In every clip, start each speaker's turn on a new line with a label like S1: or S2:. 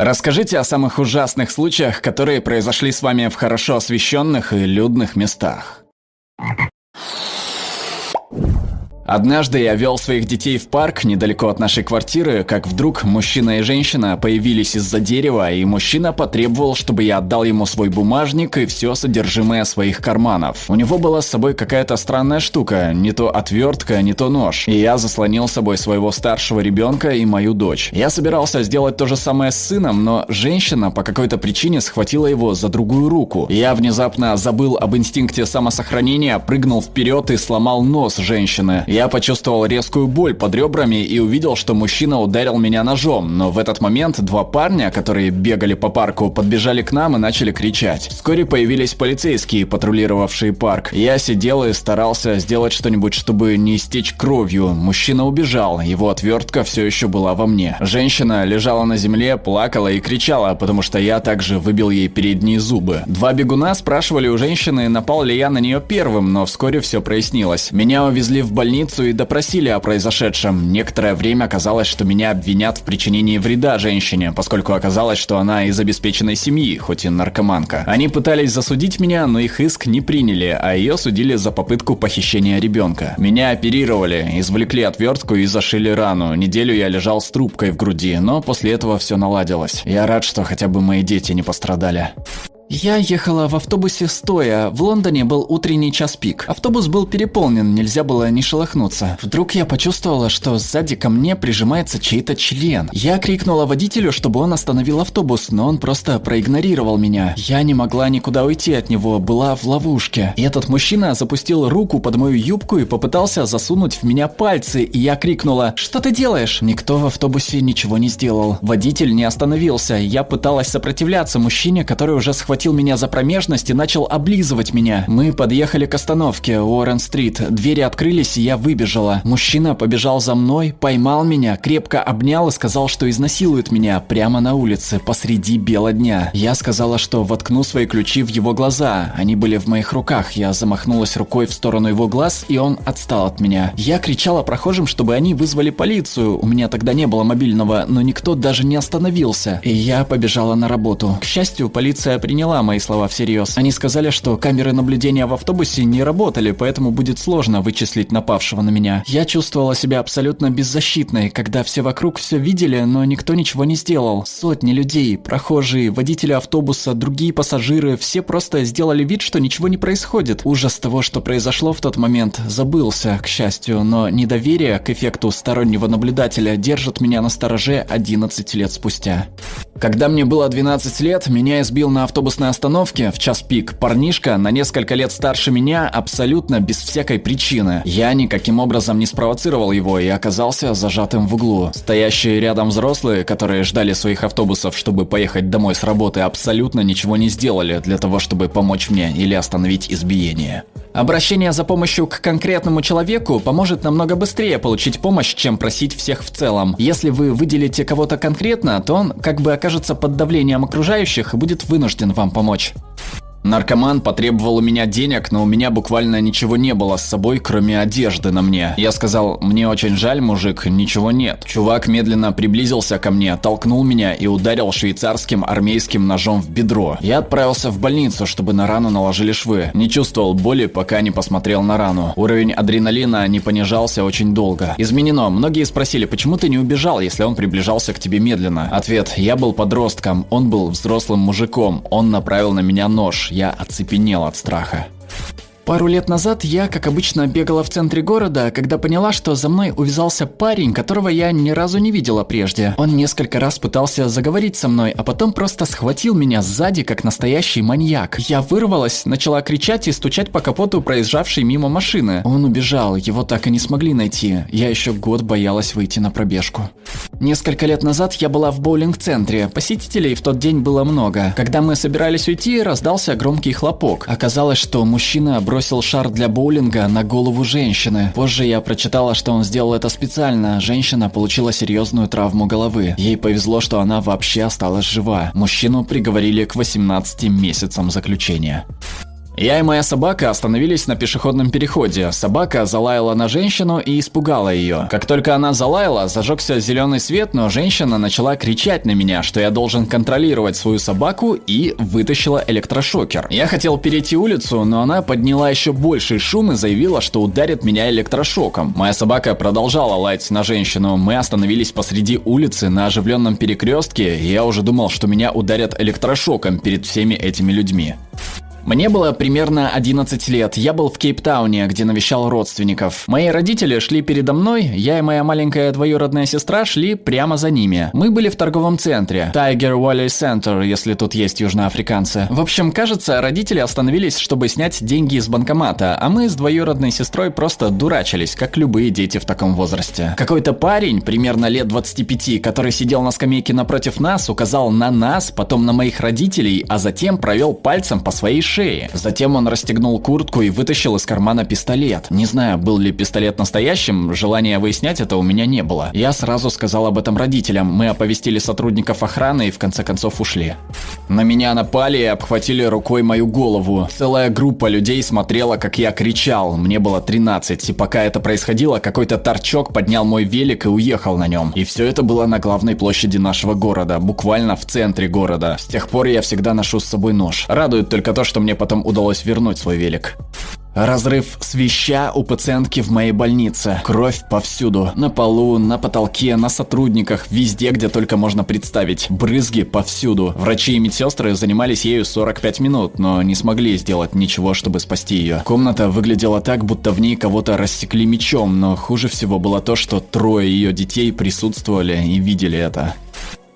S1: Расскажите о самых ужасных случаях, которые произошли с вами в хорошо освещенных и людных местах. Однажды я вел своих детей в парк недалеко от нашей квартиры, как вдруг мужчина и женщина появились из-за дерева, и мужчина потребовал, чтобы я отдал ему свой бумажник и все содержимое своих карманов. У него была с собой какая-то странная штука, не то отвертка, не то нож, и я заслонил с собой своего старшего ребенка и мою дочь. Я собирался сделать то же самое с сыном, но женщина по какой-то причине схватила его за другую руку. Я внезапно забыл об инстинкте самосохранения, прыгнул вперед и сломал нос женщины. Я почувствовал резкую боль под ребрами и увидел, что мужчина ударил меня ножом, но в этот момент два парня, которые бегали по парку, подбежали к нам и начали кричать. Вскоре появились полицейские, патрулировавшие парк. Я сидел и старался сделать что-нибудь, чтобы не истечь кровью. Мужчина убежал, его отвертка все еще была во мне. Женщина лежала на земле, плакала и кричала, потому что я также выбил ей передние зубы. Два бегуна спрашивали у женщины, напал ли я на нее первым, но вскоре все прояснилось. Меня увезли в больницу и допросили о произошедшем. Некоторое время казалось, что меня обвинят в причинении вреда женщине, поскольку оказалось, что она из обеспеченной семьи, хоть и наркоманка. Они пытались засудить меня, но их иск не приняли, а ее судили за попытку похищения ребенка. Меня оперировали, извлекли отвертку и зашили рану. Неделю я лежал с трубкой в груди, но после этого все наладилось. Я рад, что хотя бы мои дети не пострадали. Я ехала в автобусе стоя. В Лондоне был утренний час пик. Автобус был переполнен, нельзя было ни шелохнуться. Вдруг я почувствовала, что сзади ко мне прижимается чей-то член. Я крикнула водителю, чтобы он остановил автобус, но он просто проигнорировал меня. Я не могла никуда уйти от него, была в ловушке. И этот мужчина запустил руку под мою юбку и попытался засунуть в меня пальцы, и я крикнула: «Что ты делаешь?» Никто в автобусе ничего не сделал. Водитель не остановился. Я пыталась сопротивляться мужчине, который уже схватил меня за промежность и начал облизывать меня. Мы подъехали к остановке Уоррен-стрит. Двери открылись, и я выбежала. Мужчина побежал за мной, поймал меня, крепко обнял и сказал, что изнасилует меня прямо на улице, посреди бела дня. Я сказала, что воткну свои ключи в его глаза. Они были в моих руках. Я замахнулась рукой в сторону его глаз, и он отстал от меня. Я кричала прохожим, чтобы они вызвали полицию. У меня тогда не было мобильного, но никто даже не остановился. И я побежала на работу. К счастью, полиция приняла мои слова всерьез. Они сказали, что камеры наблюдения в автобусе не работали, поэтому будет сложно вычислить напавшего на меня. Я чувствовала себя абсолютно беззащитной, когда все вокруг все видели, но никто ничего не сделал. Сотни людей, прохожие, водители автобуса, другие пассажиры, все просто сделали вид, что ничего не происходит. Ужас того, что произошло в тот момент, забылся, к счастью, но недоверие к эффекту стороннего наблюдателя держит меня на стороже 11 лет спустя. Когда мне было 12 лет, меня избил на автобусной остановке в час пик парнишка на несколько лет старше меня абсолютно без всякой причины. Я никаким образом не спровоцировал его и оказался зажатым в углу. Стоящие рядом взрослые, которые ждали своих автобусов, чтобы поехать домой с работы, абсолютно ничего не сделали для того, чтобы помочь мне или остановить избиение. Обращение за помощью к конкретному человеку поможет намного быстрее получить помощь, чем просить всех в целом. Если вы выделите кого-то конкретно, то он как бы окажется под давлением окружающих и будет вынужден вам помочь. Наркоман потребовал у меня денег, но у меня буквально ничего не было с собой, кроме одежды на мне. Я сказал: «Мне очень жаль, мужик, ничего нет». Чувак медленно приблизился ко мне, толкнул меня и ударил швейцарским армейским ножом в бедро. Я отправился в больницу, чтобы на рану наложили швы. Не чувствовал боли, пока не посмотрел на рану. Уровень адреналина не понижался очень долго. Изменено. Многие спросили: почему ты не убежал, если он приближался к тебе медленно? Ответ: я был подростком, он был взрослым мужиком, он направил на меня нож. Я оцепенел от страха. Пару лет назад я, как обычно, бегала в центре города, когда поняла, что за мной увязался парень, которого я ни разу не видела прежде. Он несколько раз пытался заговорить со мной, а потом просто схватил меня сзади, как настоящий маньяк. Я вырвалась, начала кричать и стучать по капоту проезжавшей мимо машины. Он убежал, его так и не смогли найти. Я еще год боялась выйти на пробежку. Несколько лет назад я была в боулинг-центре. Посетителей в тот день было много. Когда мы собирались уйти, раздался громкий хлопок. Оказалось, что мужчина бросил шар для боулинга на голову женщины. Позже я прочитала, что он сделал это специально. Женщина получила серьезную травму головы. Ей повезло, что она вообще осталась жива. Мужчину приговорили к 18 месяцам заключения. Я и моя собака остановились на пешеходном переходе. Собака залаяла на женщину и испугала ее. Как только она залаяла, зажегся зеленый свет, но женщина начала кричать на меня, что я должен контролировать свою собаку, и вытащила электрошокер. Я хотел перейти улицу, но она подняла еще больший шум и заявила, что ударит меня электрошоком. Моя собака продолжала лаять на женщину. Мы остановились посреди улицы на оживленном перекрестке, и я уже думал, что меня ударят электрошоком перед всеми этими людьми. Мне было примерно 11 лет, я был в Кейптауне, где навещал родственников. Мои родители шли передо мной, я и моя маленькая двоюродная сестра шли прямо за ними. Мы были в торговом центре, Tiger Valley Center, если тут есть южноафриканцы. В общем, кажется, родители остановились, чтобы снять деньги из банкомата, а мы с двоюродной сестрой просто дурачились, как любые дети в таком возрасте. Какой-то парень, примерно лет 25, который сидел на скамейке напротив нас, указал на нас, потом на моих родителей, а затем провел пальцем по своей шее. Затем он расстегнул куртку и вытащил из кармана пистолет. Не знаю, был ли пистолет настоящим, желания выяснять это у меня не было. Я сразу сказал об этом родителям, мы оповестили сотрудников охраны и в конце концов ушли. На меня напали и обхватили рукой мою голову. Целая группа людей смотрела, как я кричал. Мне было 13, и пока это происходило, какой-то торчок поднял мой велик и уехал на нем. И все это было на главной площади нашего города, буквально в центре города. С тех пор я всегда ношу с собой нож. Радует только то, что мне потом удалось вернуть свой велик. Разрыв свища у пациентки в моей больнице. Кровь повсюду. На полу, на потолке, на сотрудниках, везде, где только можно представить. Брызги повсюду. Врачи и медсестры занимались ею 45 минут, но не смогли сделать ничего, чтобы спасти ее. Комната выглядела так, будто в ней кого-то рассекли мечом, но хуже всего было то, что 3 ее детей присутствовали и видели это.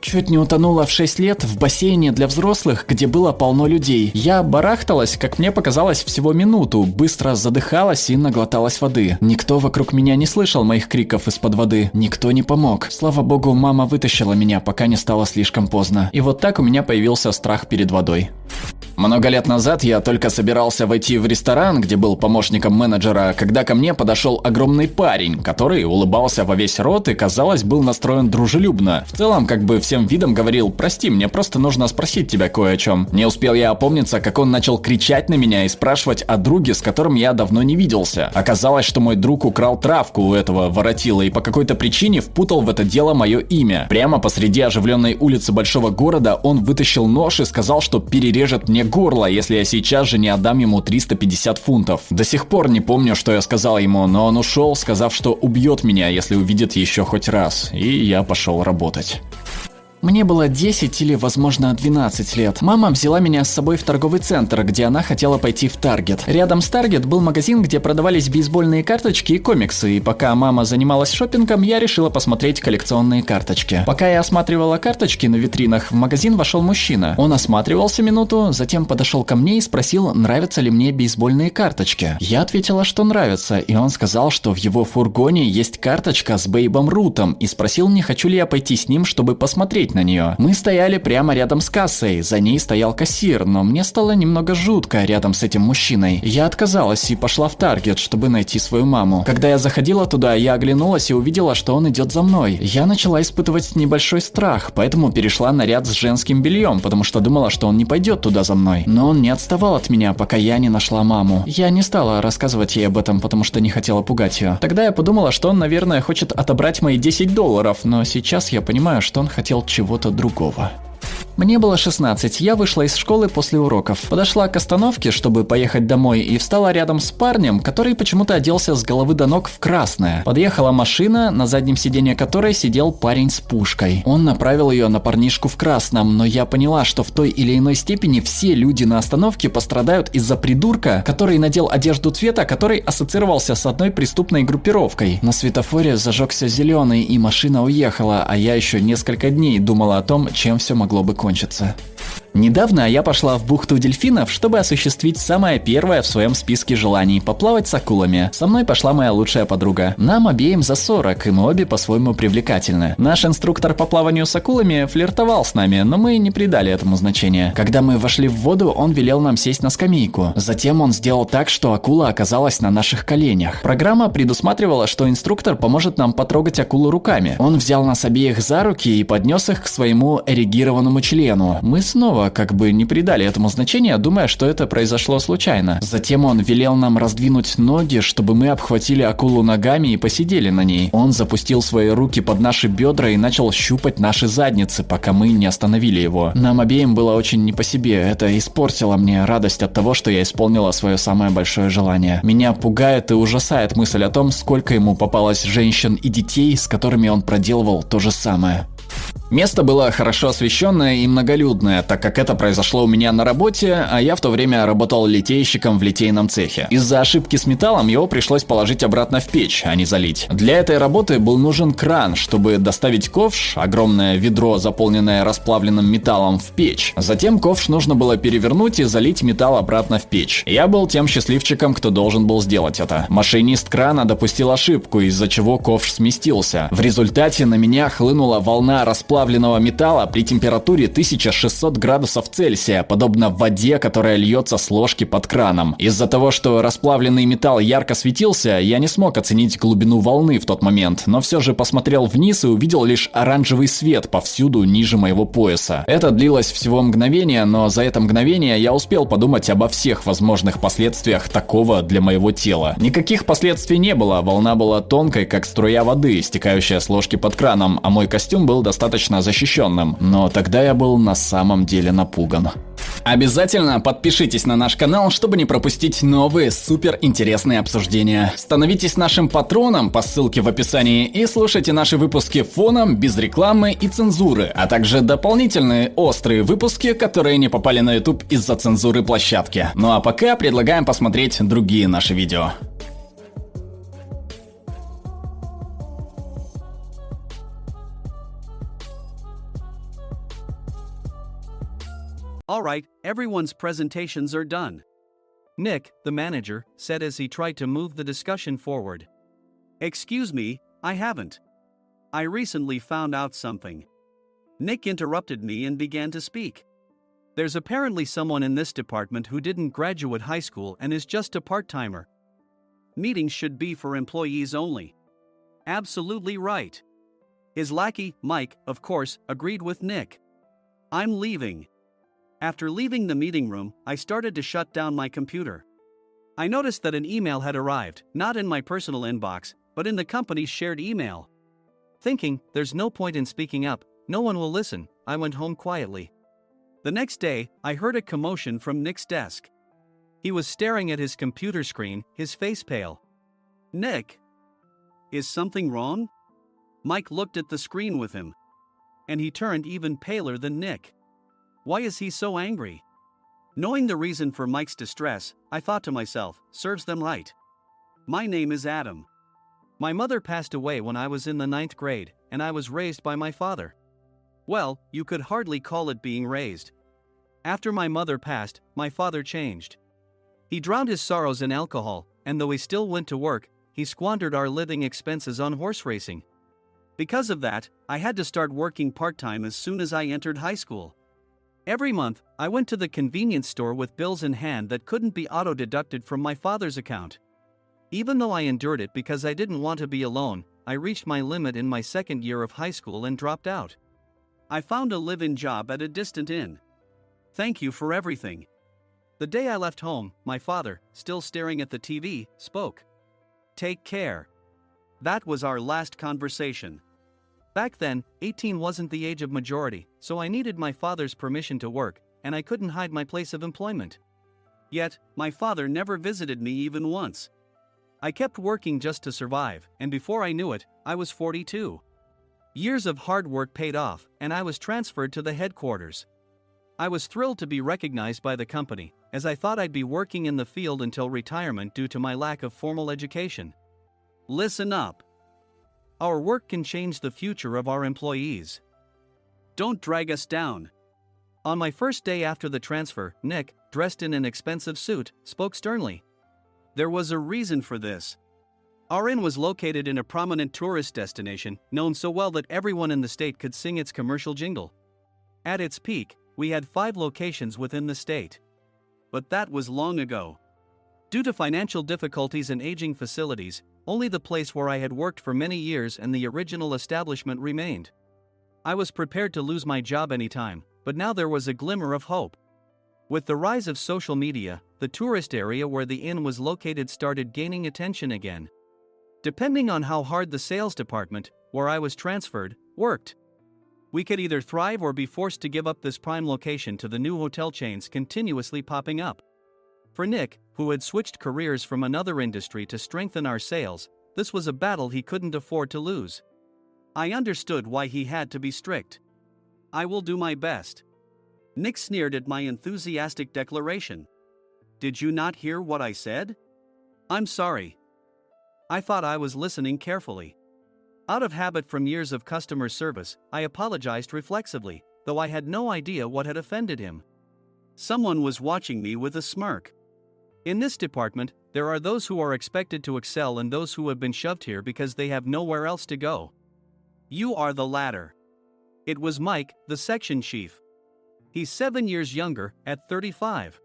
S1: Чуть не утонула в 6 лет в бассейне для взрослых, где было полно людей. Я барахталась, как мне показалось, всего минуту, быстро задыхалась и наглоталась воды. Никто вокруг меня не слышал моих криков из-под воды. Никто не помог. Слава богу, мама вытащила меня, пока не стало слишком поздно. И вот так у меня появился страх перед водой. Много лет назад я только собирался войти в ресторан, где был помощником менеджера, когда ко мне подошел огромный парень, который улыбался во весь рот и, казалось, был настроен дружелюбно. В целом, как бы всем видом говорил: «Прости, мне просто нужно спросить тебя кое о чем». Не успел я опомниться, как он начал кричать на меня и спрашивать о друге, с которым я давно не виделся. Оказалось, что мой друг украл травку у этого воротила и по какой-то причине впутал в это дело мое имя. Прямо посреди оживленной улицы большого города он вытащил нож и сказал, что перережет мне горло, если я сейчас же не отдам ему 350 фунтов. До сих пор не помню, что я сказал ему, но он ушел, сказав, что убьет меня, если увидит еще хоть раз. И я пошел работать. Мне было 10 или, возможно, 12 лет. Мама взяла меня с собой в торговый центр, где она хотела пойти в Таргет. Рядом с Таргет был магазин, где продавались бейсбольные карточки и комиксы, и пока мама занималась шопингом, я решила посмотреть коллекционные карточки. Пока я осматривала карточки на витринах, в магазин вошел мужчина. Он осматривался минуту, затем подошел ко мне и спросил, нравятся ли мне бейсбольные карточки. Я ответила, что нравится, и он сказал, что в его фургоне есть карточка с Бейбом Рутом, и спросил, не хочу ли я пойти с ним, чтобы посмотреть на нее. Мы стояли прямо рядом с кассой, за ней стоял кассир, но мне стало немного жутко рядом с этим мужчиной. Я отказалась и пошла в Таргет, чтобы найти свою маму. Когда я заходила туда, я оглянулась и увидела, что он идет за мной. Я начала испытывать небольшой страх, поэтому перешла на ряд с женским бельем, потому что думала, что он не пойдет туда за мной. Но он не отставал от меня, пока я не нашла маму. Я не стала рассказывать ей об этом, потому что не хотела пугать ее. Тогда я подумала, что он, наверное, хочет отобрать мои $10, но сейчас я понимаю, что он хотел чего-то другого. Мне было 16, я вышла из школы после уроков, подошла к остановке, чтобы поехать домой, и встала рядом с парнем, который почему-то оделся с головы до ног в красное. Подъехала машина, на заднем сиденье которой сидел парень с пушкой. Он направил ее на парнишку в красном, но я поняла, что в той или иной степени все люди на остановке пострадают из-за придурка, который надел одежду цвета, который ассоциировался с одной преступной группировкой. На светофоре зажегся зеленый, и машина уехала, а я еще несколько дней думала о том, чем все могло бы кончиться. Недавно я пошла в бухту дельфинов, чтобы осуществить самое первое в своем списке желаний – поплавать с акулами. Со мной пошла моя лучшая подруга. Нам обеим за 40, и мы обе по-своему привлекательны. Наш инструктор по плаванию с акулами флиртовал с нами, но мы не придали этому значения. Когда мы вошли в воду, он велел нам сесть на скамейку. Затем он сделал так, что акула оказалась на наших коленях. Программа предусматривала, что инструктор поможет нам потрогать акулу руками. Он взял нас обеих за руки и поднес их к своему эрегированному члену. Мы снова сначала как бы не придали этому значения, думая, что это произошло случайно. Затем он велел нам раздвинуть ноги, чтобы мы обхватили акулу ногами и посидели на ней. Он запустил свои руки под наши бедра и начал щупать наши задницы, пока мы не остановили его. Нам обеим было очень не по себе. Это испортило мне радость от того, что я исполнила свое самое большое желание. Меня пугает и ужасает мысль о том, сколько ему попалось женщин и детей, с которыми он проделывал то же самое. Место было хорошо освещенное и многолюдное, так как это произошло у меня на работе, а я в то время работал литейщиком в литейном цехе. Из-за ошибки с металлом его пришлось положить обратно в печь, а не залить. Для этой работы был нужен кран, чтобы доставить ковш, огромное ведро, заполненное расплавленным металлом, в печь. Затем ковш нужно было перевернуть и залить металл обратно в печь. Я был тем счастливчиком, кто должен был сделать это. Машинист крана допустил ошибку, из-за чего ковш сместился. В результате на меня хлынула волна расплавленного металла при температуре 1600 градусов Цельсия, подобно воде, которая льется с ложки под краном. Из-за того, что расплавленный металл ярко светился, я не смог оценить глубину волны в тот момент, но все же посмотрел вниз и увидел лишь оранжевый свет повсюду ниже моего пояса. Это длилось всего мгновение, но за это мгновение я успел подумать обо всех возможных последствиях такого для моего тела. Никаких последствий не было, волна была тонкой, как струя воды, стекающая с ложки под краном, а мой костюм был достаточно защищенным, но тогда я был на самом деле напуган. Обязательно подпишитесь на наш канал, чтобы не пропустить новые супер интересные обсуждения. Становитесь нашим патроном по ссылке в описании и слушайте наши выпуски фоном, без рекламы и цензуры, а также дополнительные острые выпуски, которые не попали на YouTube из-за цензуры площадки. Ну а пока предлагаем посмотреть другие наши видео.
S2: All right, everyone's presentations are done. Nick, the manager, said as he tried to move the discussion forward. Excuse me, I haven't. I recently found out something. Nick interrupted me and began to speak. There's apparently someone in this department who didn't graduate high school and is just a part-timer. Meetings should be for employees only. Absolutely right. His lackey, Mike, of course, agreed with Nick. I'm leaving. After leaving the meeting room, I started to shut down my computer. I noticed that an email had arrived, not in my personal inbox, but in the company's shared email. Thinking, there's no point in speaking up, no one will listen, I went home quietly. The next day, I heard a commotion from Nick's desk. He was staring at his computer screen, his face pale. Nick? Is something wrong? Mike looked at the screen with him. And he turned even paler than Nick. Why is he so angry? Knowing the reason for Mike's distress, I thought to myself, serves them right. My name is Adam. My mother passed away when I was in the 9th grade, and I was raised by my father. Well, you could hardly call it being raised. After my mother passed, my father changed. He drowned his sorrows in alcohol, and though he still went to work, he squandered our living expenses on horse racing. Because of that, I had to start working part-time as soon as I entered high school. Every month, I went to the convenience store with bills in hand that couldn't be auto-deducted from my father's account. Even though I endured it because I didn't want to be alone, I reached my limit in my second year of high school and dropped out. I found a live-in job at a distant inn. Thank you for everything. The day I left home, my father, still staring at the TV, spoke. Take care. That was our last conversation. Back then, 18 wasn't the age of majority, so I needed my father's permission to work, and I couldn't hide my place of employment. Yet, my father never visited me even once. I kept working just to survive, and before I knew it, I was 42. Years of hard work paid off, and I was transferred to the headquarters. I was thrilled to be recognized by the company, as I thought I'd be working in the field until retirement due to my lack of formal education. Listen up. Our work can change the future of our employees. Don't drag us down. On my first day after the transfer, Nick, dressed in an expensive suit, spoke sternly. There was a reason for this. Our inn was located in a prominent tourist destination, known so well that everyone in the state could sing its commercial jingle. At its peak, we had 5 locations within the state. But that was long ago. Due to financial difficulties and aging facilities, only the place where I had worked for many years and the original establishment remained. I was prepared to lose my job anytime, but now there was a glimmer of hope. With the rise of social media, the tourist area where the inn was located started gaining attention again. Depending on how hard the sales department, where I was transferred, worked, we could either thrive or be forced to give up this prime location to the new hotel chains continuously popping up. For Nick, who had switched careers from another industry to strengthen our sales, this was a battle he couldn't afford to lose. I understood why he had to be strict. "I will do my best." Nick sneered at my enthusiastic declaration. "Did you not hear what I said?" "I'm sorry. I thought I was listening carefully." Out of habit from years of customer service, I apologized reflexively, though I had no idea what had offended him. Someone was watching me with a smirk. In this department, there are those who are expected to excel and those who have been shoved here because they have nowhere else to go. You are the latter. It was Mike, the section chief. He's 7 years younger, at 35.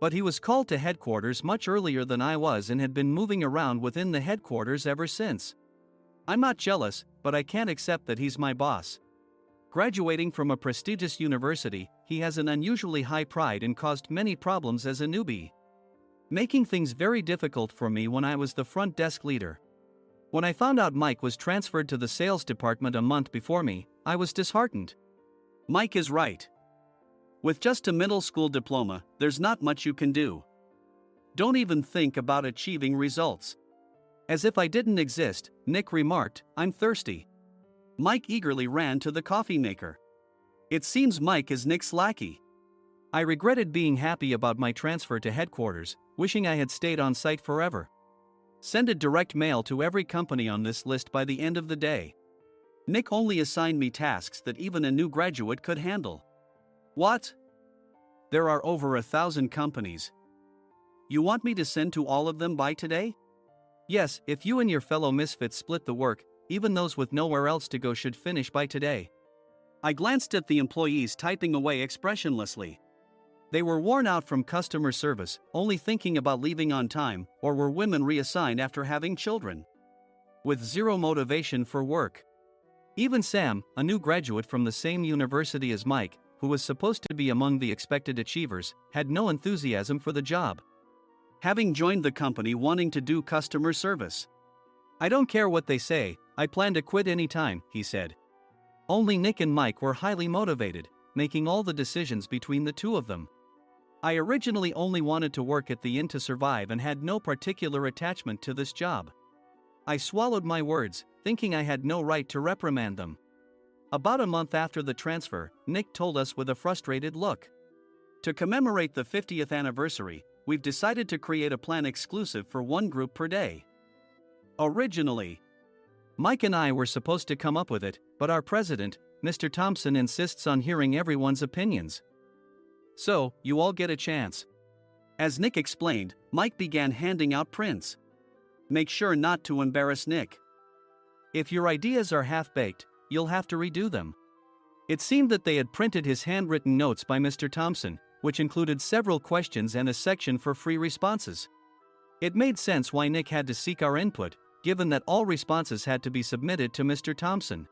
S2: But he was called to headquarters much earlier than I was and had been moving around within the headquarters ever since. I'm not jealous, but I can't accept that he's my boss. Graduating from a prestigious university, he has an unusually high pride and caused many problems as a newbie, making things very difficult for me when I was the front desk leader. When I found out Mike was transferred to the sales department a month before me, I was disheartened. Mike is right. With just a middle school diploma, there's not much you can do. Don't even think about achieving results. As if I didn't exist, Nick remarked, "I'm thirsty." Mike eagerly ran to the coffee maker. It seems Mike is Nick's lackey. I regretted being happy about my transfer to headquarters, wishing I had stayed on site forever. Send a direct mail to every company on this list by the end of the day. Nick only assigned me tasks that even a new graduate could handle. What? There are over 1,000 companies. You want me to send to all of them by today? Yes, if you and your fellow misfits split the work, even those with nowhere else to go should finish by today. I glanced at the employees typing away expressionlessly. They were worn out from customer service, only thinking about leaving on time, or were women reassigned after having children, with zero motivation for work. Even Sam, a new graduate from the same university as Mike, who was supposed to be among the expected achievers, had no enthusiasm for the job, having joined the company wanting to do customer service. "I don't care what they say, I plan to quit any time," he said. Only Nick and Mike were highly motivated, making all the decisions between the two of them. I originally only wanted to work at the inn to survive and had no particular attachment to this job. I swallowed my words, thinking I had no right to reprimand them. About a month after the transfer, Nick told us with a frustrated look. "To commemorate the 50th anniversary, we've decided to create a plan exclusive for one group per day. Originally, Mike and I were supposed to come up with it, but our president, Mr. Thompson, insists on hearing everyone's opinions. So, you all get a chance." As Nick explained, Mike began handing out prints. Make sure not to embarrass Nick. If your ideas are half-baked, you'll have to redo them. It seemed that they had printed his handwritten notes by Mr. Thompson, which included several questions and a section for free responses. It made sense why Nick had to seek our input, given that all responses had to be submitted to Mr. Thompson.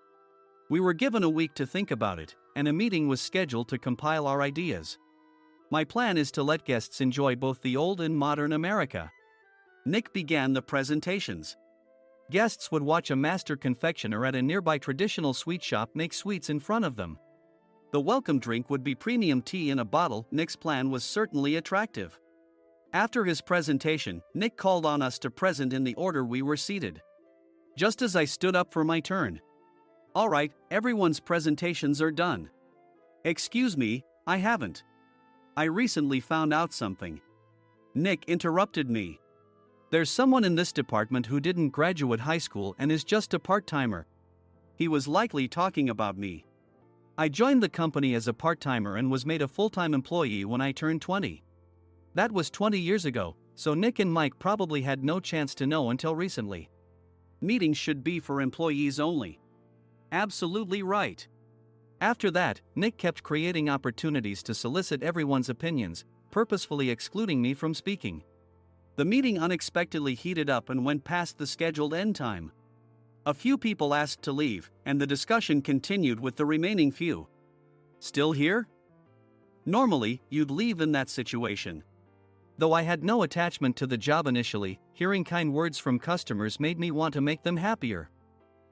S2: We were given a week to think about it, and a meeting was scheduled to compile our ideas. My plan is to let guests enjoy both the old and modern America. Nick began the presentations. Guests would watch a master confectioner at a nearby traditional sweet shop make sweets in front of them. The welcome drink would be premium tea in a bottle. Nick's plan was certainly attractive. After his presentation, Nick called on us to present in the order we were seated. Just as I stood up for my turn. "All right, everyone's presentations are done." "Excuse me, I haven't. I recently found out something." Nick interrupted me. "There's someone in this department who didn't graduate high school and is just a part-timer." He was likely talking about me. I joined the company as a part-timer and was made a full-time employee when I turned 20. That was 20 years ago, so Nick and Mike probably had no chance to know until recently. Meetings should be for employees only. Absolutely right. After that, Nick kept creating opportunities to solicit everyone's opinions, purposefully excluding me from speaking. The meeting unexpectedly heated up and went past the scheduled end time. A few people asked to leave, and the discussion continued with the remaining few. "Still here?" Normally, you'd leave in that situation. Though I had no attachment to the job initially, hearing kind words from customers made me want to make them happier.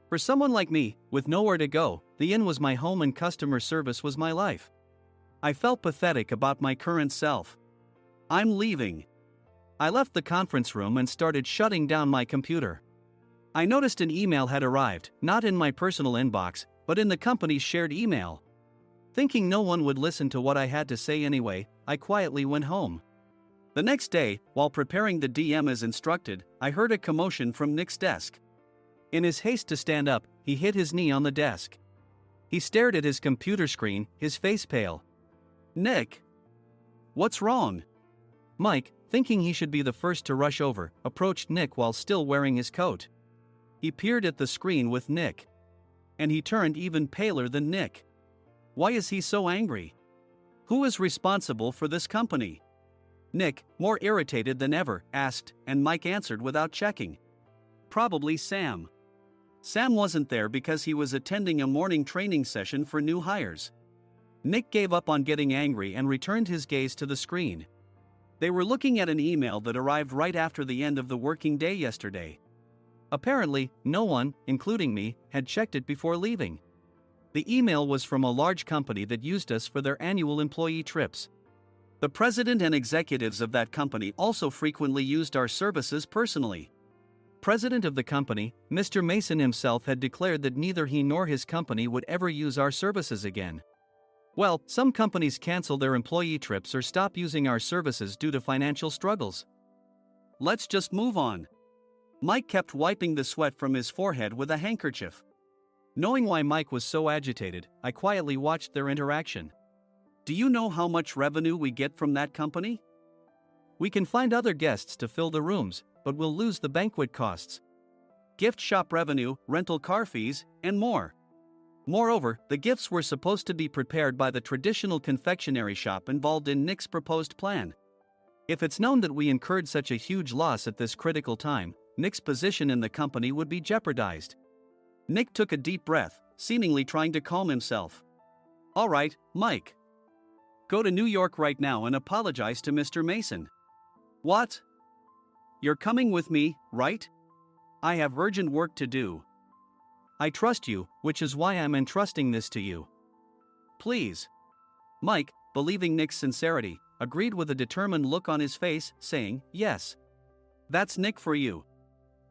S2: For someone like me, with nowhere to go, the inn was my home and customer service was my life. I felt pathetic about my current self. I'm leaving. I left the conference room and started shutting down my computer. I noticed an email had arrived, not in my personal inbox, but in the company's shared email. Thinking no one would listen to what I had to say anyway, I quietly went home. The next day, while preparing the DM as instructed, I heard a commotion from Nick's desk. In his haste to stand up, he hit his knee on the desk. He stared at his computer screen, his face pale. "Nick! What's wrong?" Mike, thinking he should be the first to rush over, approached Nick while still wearing his coat. He peered at the screen with Nick. And he turned even paler than Nick. Why is he so angry? Who is responsible for this company? Nick, more irritated than ever, asked, and Mike answered without checking. Probably Sam. Sam wasn't there because he was attending a morning training session for new hires. Nick gave up on getting angry and returned his gaze to the screen. They were looking at an email that arrived right after the end of the working day yesterday. Apparently, no one, including me, had checked it before leaving. The email was from a large company that used us for their annual employee trips. The president and executives of that company also frequently used our services personally. President of the company, Mr. Mason himself, had declared that neither he nor his company would ever use our services again. Well, some companies cancel their employee trips or stop using our services due to financial struggles. Let's just move on. Mike kept wiping the sweat from his forehead with a handkerchief. Knowing why Mike was so agitated, I quietly watched their interaction. Do you know how much revenue we get from that company? We can find other guests to fill the rooms, but we'll lose the banquet costs, gift shop revenue, rental car fees, and more. Moreover, the gifts were supposed to be prepared by the traditional confectionery shop involved in Nick's proposed plan. If it's known that we incurred such a huge loss at this critical time, Nick's position in the company would be jeopardized. Nick took a deep breath, seemingly trying to calm himself. All right, Mike. Go to New York right now and apologize to Mr. Mason. What? You're coming with me, right? I have urgent work to do. I trust you, which is why I'm entrusting this to you. Please. Mike, believing Nick's sincerity, agreed with a determined look on his face, saying, yes. That's Nick for you.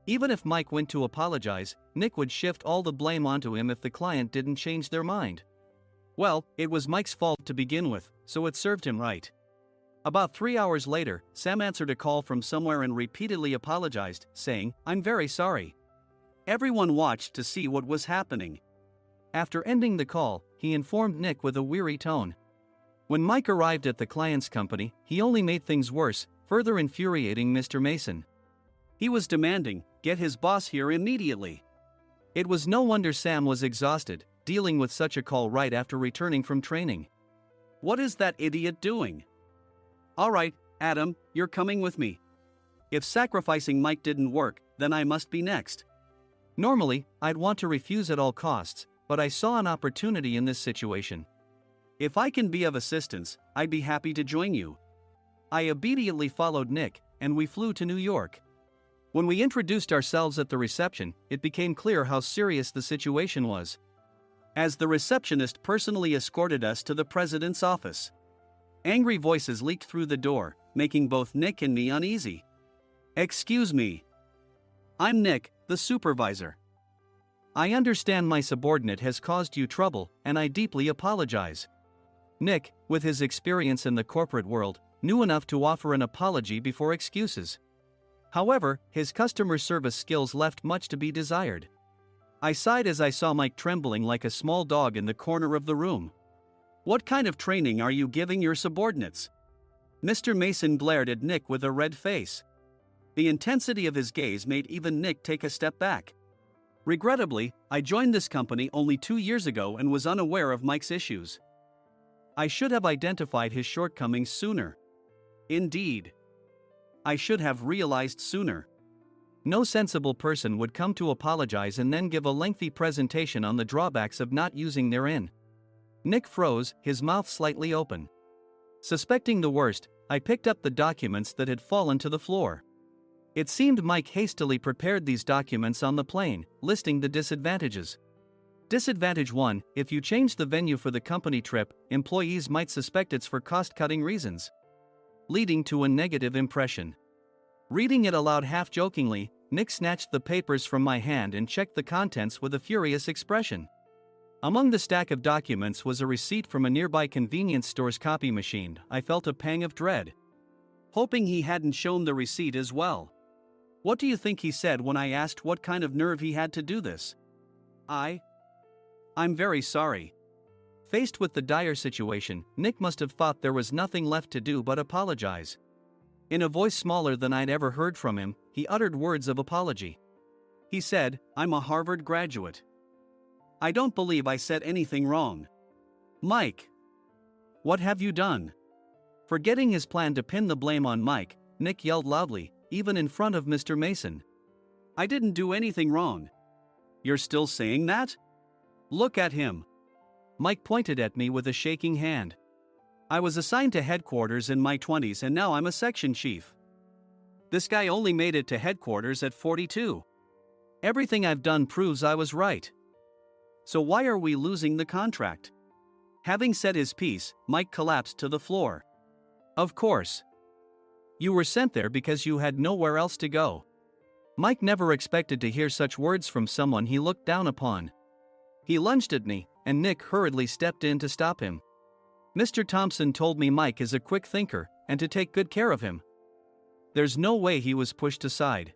S2: Even if Mike went to apologize, Nick would shift all the blame onto him if the client didn't change their mind. Well, it was Mike's fault to begin with, so it served him right. About 3 hours later, Sam answered a call from somewhere and repeatedly apologized, saying, I'm very sorry. Everyone watched to see what was happening. After ending the call, he informed Nick with a weary tone. When Mike arrived at the client's company, he only made things worse, further infuriating Mr. Mason. He was demanding, get his boss here immediately. It was no wonder Sam was exhausted, dealing with such a call right after returning from training. What is that idiot doing? All right, Adam, you're coming with me. If sacrificing Mike didn't work, then I must be next. Normally, I'd want to refuse at all costs, but I saw an opportunity in this situation. If I can be of assistance, I'd be happy to join you. I obediently followed Nick, and we flew to New York. When we introduced ourselves at the reception, it became clear how serious the situation was, as the receptionist personally escorted us to the president's office. Angry voices leaked through the door, making both Nick and me uneasy. Excuse me. I'm Nick, the supervisor. I understand my subordinate has caused you trouble, and I deeply apologize. Nick, with his experience in the corporate world, knew enough to offer an apology before excuses. However, his customer service skills left much to be desired. I sighed as I saw Mike trembling like a small dog in the corner of the room. What kind of training are you giving your subordinates? Mr. Mason glared at Nick with a red face. The intensity of his gaze made even Nick take a step back. Regrettably, I joined this company only 2 years ago and was unaware of Mike's issues. I should have identified his shortcomings sooner. Indeed. I should have realized sooner. No sensible person would come to apologize and then give a lengthy presentation on the drawbacks of not using their inn. Nick froze, his mouth slightly open. Suspecting the worst, I picked up the documents that had fallen to the floor. It seemed Mike hastily prepared these documents on the plane, listing the disadvantages. Disadvantage 1: if you change the venue for the company trip, employees might suspect it's for cost-cutting reasons, leading to a negative impression. Reading it aloud half-jokingly, Nick snatched the papers from my hand and checked the contents with a furious expression. Among the stack of documents was a receipt from a nearby convenience store's copy machine. I felt a pang of dread, hoping he hadn't shown the receipt as well. What do you think he said when I asked what kind of nerve he had to do this? I'm very sorry. Faced with the dire situation, Nick must have thought there was nothing left to do but apologize. In a voice smaller than I'd ever heard from him, he uttered words of apology. He said, "I'm a Harvard graduate. I don't believe I said anything wrong." Mike, what have you done? Forgetting his plan to pin the blame on Mike, Nick yelled loudly, even in front of Mr. Mason. "I didn't do anything wrong." "You're still saying that? Look at him." Mike pointed at me with a shaking hand. "I was assigned to headquarters in my 20s and now I'm a section chief. This guy only made it to headquarters at 42. Everything I've done proves I was right. So why are we losing the contract?" Having said his piece, Mike collapsed to the floor. "Of course. You were sent there because you had nowhere else to go." Mike never expected to hear such words from someone he looked down upon. He lunged at me, and Nick hurriedly stepped in to stop him. "Mr. Thompson told me Mike is a quick thinker, and to take good care of him." There's no way he was pushed aside.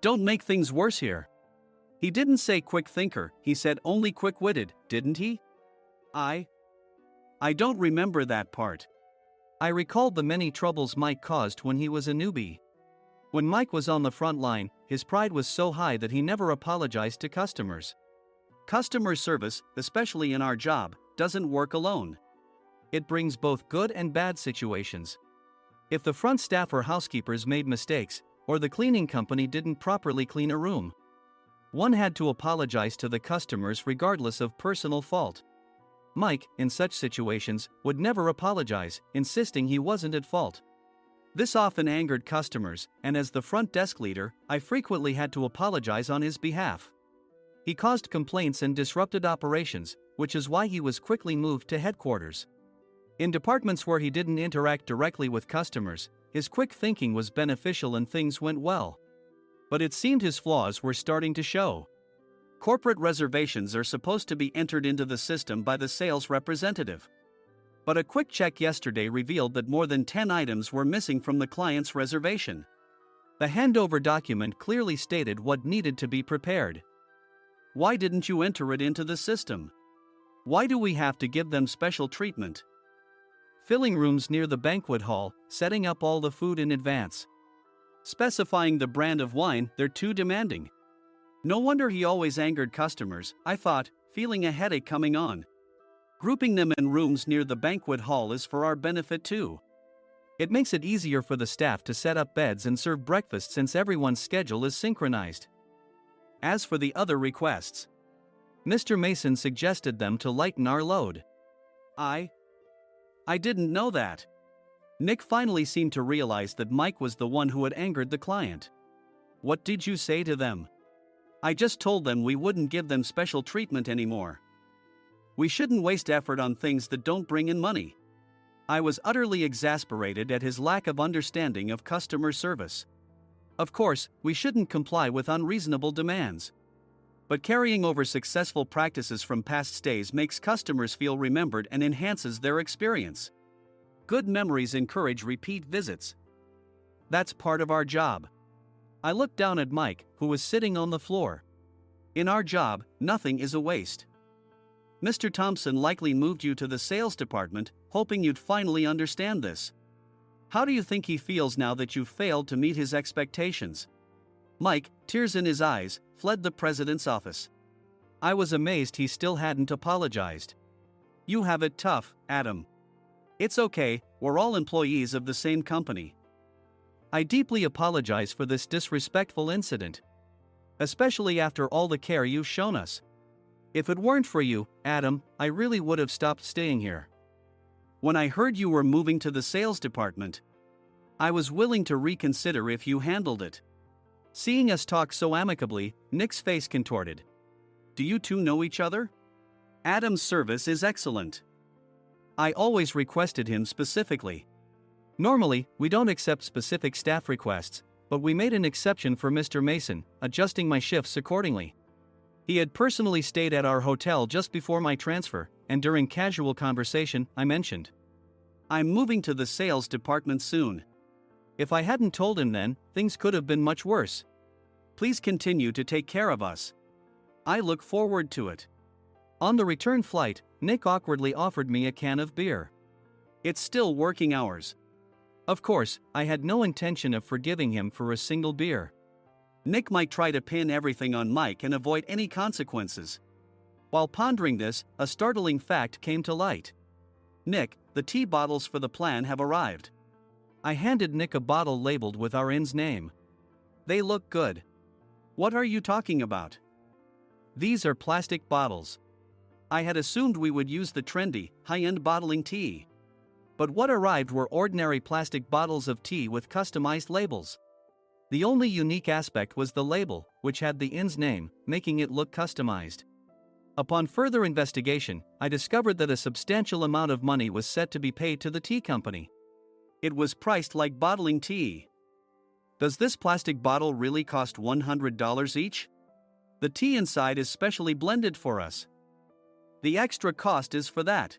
S2: "Don't make things worse here." "He didn't say quick thinker, he said only quick-witted, didn't he?" I don't remember that part." I recalled the many troubles Mike caused when he was a newbie. When Mike was on the front line, his pride was so high that he never apologized to customers. Customer service, especially in our job, doesn't work alone. It brings both good and bad situations. If the front staff or housekeepers made mistakes, or the cleaning company didn't properly clean a room, one had to apologize to the customers regardless of personal fault. Mike, in such situations, would never apologize, insisting he wasn't at fault. This often angered customers, and as the front desk leader, I frequently had to apologize on his behalf. He caused complaints and disrupted operations, which is why he was quickly moved to headquarters. In departments where he didn't interact directly with customers, his quick thinking was beneficial and things went well. But it seemed his flaws were starting to show. Corporate reservations are supposed to be entered into the system by the sales representative. But a quick check yesterday revealed that more than 10 items were missing from the client's reservation. The handover document clearly stated what needed to be prepared. Why didn't you enter it into the system? Why do we have to give them special treatment? Filling rooms near the banquet hall, setting up all the food in advance. Specifying the brand of wine, they're too demanding. No wonder he always angered customers, I thought, feeling a headache coming on. Grouping them in rooms near the banquet hall is for our benefit too. It makes it easier for the staff to set up beds and serve breakfast since everyone's schedule is synchronized. As for the other requests, Mr. Mason suggested them to lighten our load. I didn't know that. Nick finally seemed to realize that Mike was the one who had angered the client. What did you say to them? I just told them we wouldn't give them special treatment anymore. We shouldn't waste effort on things that don't bring in money. I was utterly exasperated at his lack of understanding of customer service. Of course, we shouldn't comply with unreasonable demands. But carrying over successful practices from past stays makes customers feel remembered and enhances their experience. Good memories encourage repeat visits. That's part of our job. I looked down at Mike, who was sitting on the floor. In our job, nothing is a waste. Mr. Thompson likely moved you to the sales department, hoping you'd finally understand this. How do you think he feels now that you've failed to meet his expectations? Mike, tears in his eyes, fled the president's office. I was amazed he still hadn't apologized. You have it tough, Adam. It's okay, we're all employees of the same company. I deeply apologize for this disrespectful incident. Especially after all the care you've shown us. If it weren't for you, Adam, I really would have stopped staying here. When I heard you were moving to the sales department, I was willing to reconsider if you handled it. Seeing us talk so amicably, Nick's face contorted. Do you two know each other? Adam's service is excellent. I always requested him specifically. Normally, we don't accept specific staff requests, but we made an exception for Mr. Mason, adjusting my shifts accordingly. He had personally stayed at our hotel just before my transfer, and during casual conversation, I mentioned, I'm moving to the sales department soon. If I hadn't told him then, things could have been much worse. Please continue to take care of us. I look forward to it. On the return flight, Nick awkwardly offered me a can of beer. It's still working hours. Of course, I had no intention of forgiving him for a single beer. Nick might try to pin everything on Mike and avoid any consequences. While pondering this, a startling fact came to light. Nick, the tea bottles for the plan have arrived. I handed Nick a bottle labeled with our inn's name. They look good. What are you talking about? These are plastic bottles. I had assumed we would use the trendy, high-end bottling tea. But what arrived were ordinary plastic bottles of tea with customized labels. The only unique aspect was the label, which had the inn's name, making it look customized. Upon further investigation, I discovered that a substantial amount of money was set to be paid to the tea company. It was priced like bottling tea. Does this plastic bottle really cost $100 each? The tea inside is specially blended for us. The extra cost is for that.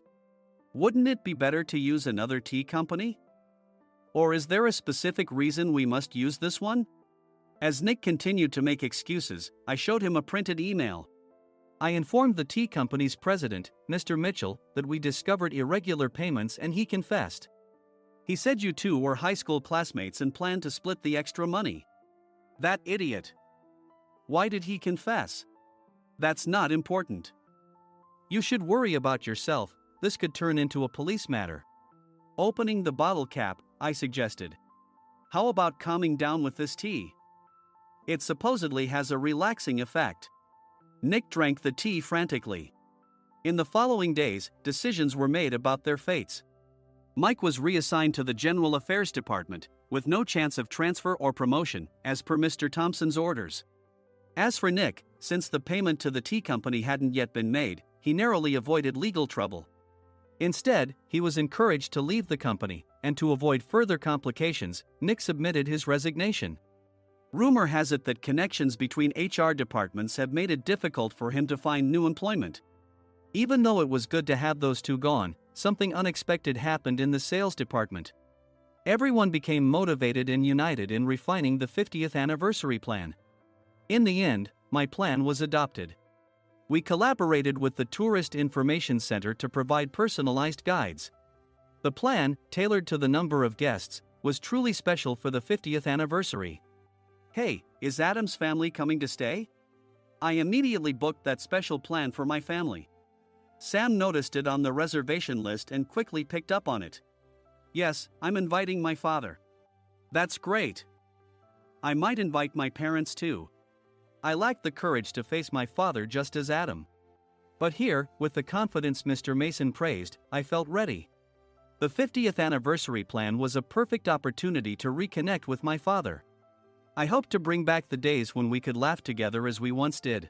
S2: Wouldn't it be better to use another tea company? Or is there a specific reason we must use this one? As Nick continued to make excuses, I showed him a printed email. I informed the tea company's president, Mr. Mitchell, that we discovered irregular payments and he confessed. He said you two were high school classmates and planned to split the extra money. That idiot. Why did he confess? That's not important. You should worry about yourself, this could turn into a police matter. Opening the bottle cap, I suggested. How about calming down with this tea? It supposedly has a relaxing effect. Nick drank the tea frantically. In the following days, decisions were made about their fates. Mike was reassigned to the General Affairs Department, with no chance of transfer or promotion, as per Mr. Thompson's orders. As for Nick, since the payment to the tea company hadn't yet been made, he narrowly avoided legal trouble. Instead, he was encouraged to leave the company, and to avoid further complications, Nick submitted his resignation. Rumor has it that connections between HR departments have made it difficult for him to find new employment. Even though it was good to have those two gone, something unexpected happened in the sales department. Everyone became motivated and united in refining the 50th anniversary plan. In the end, my plan was adopted. We collaborated with the Tourist Information Center to provide personalized guides. The plan, tailored to the number of guests, was truly special for the 50th anniversary. Hey, is Adam's family coming to stay? I immediately booked that special plan for my family. Sam noticed it on the reservation list and quickly picked up on it. Yes, I'm inviting my father. That's great. I might invite my parents too. I lacked the courage to face my father just as Adam. But here, with the confidence Mr. Mason praised, I felt ready. The 50th anniversary plan was a perfect opportunity to reconnect with my father. I hoped to bring back the days when we could laugh together as we once did.